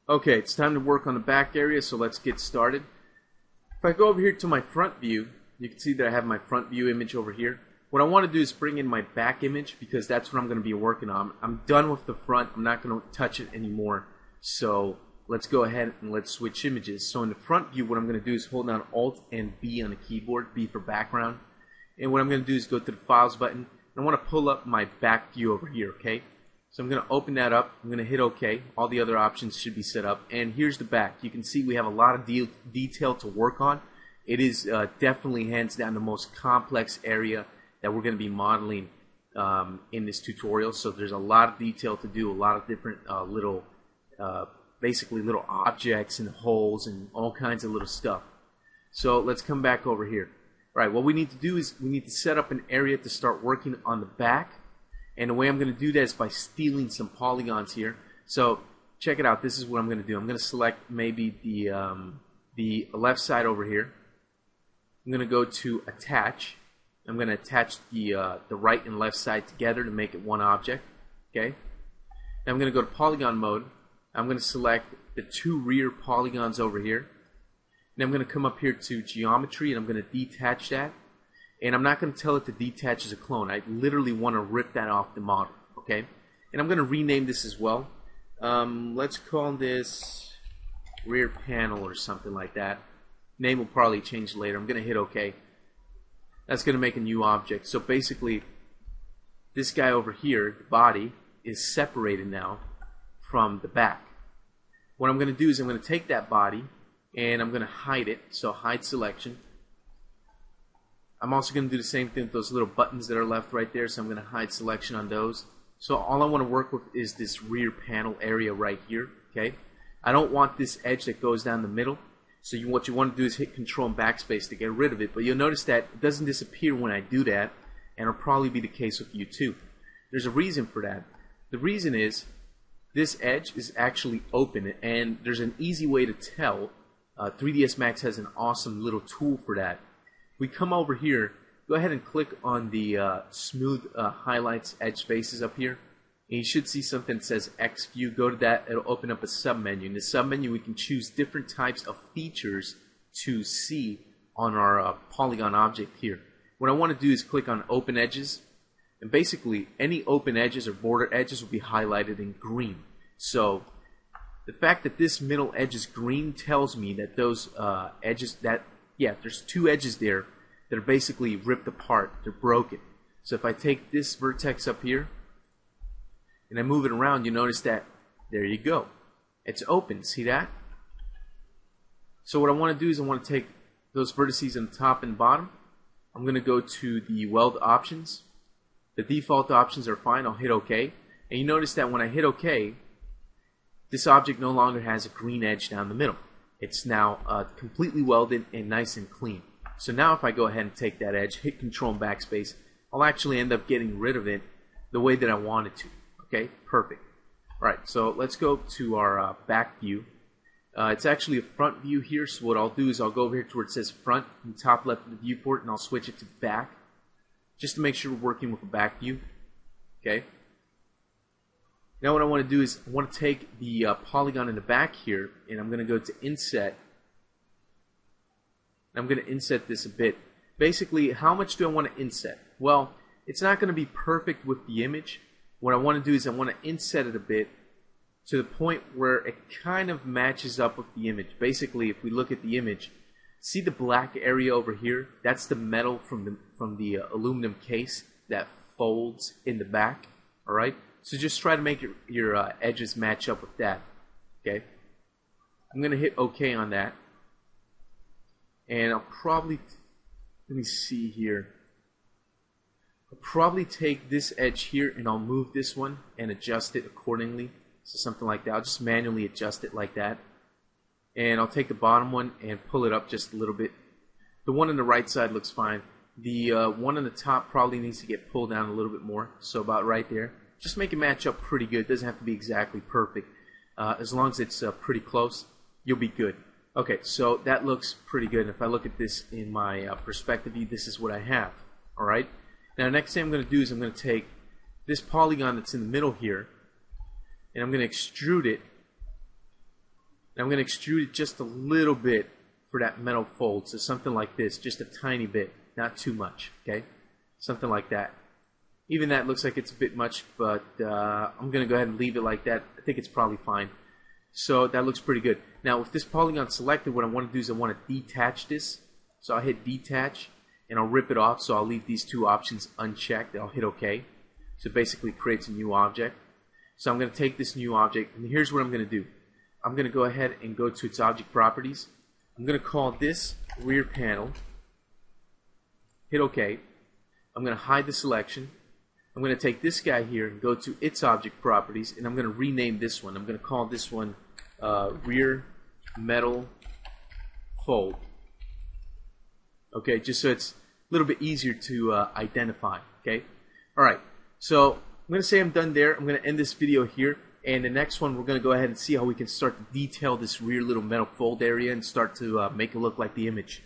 Okay, it's time to work on the back area, so let's get started. If I go over here to my front view, you can see that I have my front view image over here. What I want to do is bring in my back image because that's what I'm going to be working on. I'm done with the front. I'm not going to touch it anymore. So let's go ahead and let's switch images. So in the front view, what I'm going to do is hold down Alt and B on the keyboard, B for background. And what I'm going to do is go to the Files button. And I want to pull up my back view over here, okay? So I'm going to open that up. I'm going to hit OK. All the other options should be set up. And here's the back. You can see we have a lot of detail to work on. It is definitely hands down the most complex area that we're going to be modeling in this tutorial. So there's a lot of detail to do, a lot of different basically little objects and holes and all kinds of little stuff. So let's come back over here. All right, what we need to do is we need to set up an area to start working on the back. And the way I'm going to do that is by stealing some polygons here. So check it out. This is what I'm going to do. I'm going to select maybe the left side over here. I'm going to go to Attach. I'm going to attach the right and left side together to make it one object. Okay. Now I'm going to go to Polygon Mode. I'm going to select the two rear polygons over here. And I'm going to come up here to Geometry and I'm going to detach that. And I'm not going to tell it to detach as a clone. I literally want to rip that off the model. Okay. And I'm going to rename this as well. Let's call this rear panel or something like that. Name will probably change later. I'm going to hit OK. That's going to make a new object. So basically, this guy over here, the body, is separated now from the back. What I'm going to do is I'm going to take that body and I'm going to hide it. So hide selection. I'm also going to do the same thing with those little buttons that are left right there. So I'm going to hide selection on those. So all I want to work with is this rear panel area right here. Okay. I don't want this edge that goes down the middle. So what you want to do is hit Control and Backspace to get rid of it. But you'll notice that it doesn't disappear when I do that. And it'll probably be the case with you too. There's a reason for that. The reason is this edge is actually open. And there's an easy way to tell. 3ds Max has an awesome little tool for that. We come over here, go ahead and click on the smooth highlights edge spaces up here. And you should see something that says X view. Go to that, it'll open up a submenu. In the submenu we can choose different types of features to see on our polygon object here. What I want to do is click on open edges. And basically any open edges or border edges will be highlighted in green. So the fact that this middle edge is green tells me that those edges, there's two edges there that are basically ripped apart. They're broken. So if I take this vertex up here and I move it around, you notice that there you go. It's open. See that? So what I want to do is I want to take those vertices on the top and bottom. I'm going to go to the weld options. The default options are fine. I'll hit OK. And you notice that when I hit OK, this object no longer has a green edge down the middle. It's now completely welded and nice and clean. So now if I go ahead and take that edge, hit Control and Backspace, I'll actually end up getting rid of it the way that I wanted to. Okay, perfect. Alright, so let's go to our back view. It's actually a front view here, so what I'll do is I'll go over here to where it says front in the top left of the viewport and I'll switch it to back just to make sure we're working with a back view. Okay. Now what I want to do is I want to take the polygon in the back here and I'm going to go to Inset. I'm going to inset this a bit. Basically, how much do I want to inset? Well, it's not going to be perfect with the image. What I want to do is I want to inset it a bit to the point where it kind of matches up with the image. Basically, if we look at the image, see the black area over here? That's the metal from the aluminum case that folds in the back. All right. So just try to make your edges match up with that. Okay. I'm going to hit OK on that. And I'll probably, let me see here. I'll probably take this edge here and I'll move this one and adjust it accordingly. So something like that. I'll just manually adjust it like that. And I'll take the bottom one and pull it up just a little bit. The one on the right side looks fine. The one on the top probably needs to get pulled down a little bit more. So about right there. Just make it match up pretty good. It doesn't have to be exactly perfect. As long as it's pretty close, you'll be good. Okay, so that looks pretty good. If I look at this in my perspective view, this is what I have. Alright? Now, next thing I'm going to do is I'm going to take this polygon that's in the middle here, and I'm going to extrude it And I'm going to extrude it just a little bit for that metal fold. So something like this, just a tiny bit, not too much, okay? Something like that. Even that looks like it's a bit much, but I'm going to go ahead and leave it like that. I think it's probably fine. So that looks pretty good. Now with this polygon selected, what I want to do is I want to detach this. So I'll hit detach and I'll rip it off. So I'll leave these two options unchecked. I'll hit OK. So it basically creates a new object. So I'm going to take this new object, and here's what I'm going to do. I'm going to go ahead and go to its object properties. I'm going to call this rear panel. Hit OK. I'm going to hide the selection. I'm going to take this guy here and go to its object properties, and I'm going to rename this one. I'm going to call this one rear metal fold. Okay, just so it's a little bit easier to identify. Okay, all right. So I'm going to say I'm done there. I'm going to end this video here, and the next one we're going to go ahead and see how we can start to detail this rear little metal fold area and start to make it look like the image.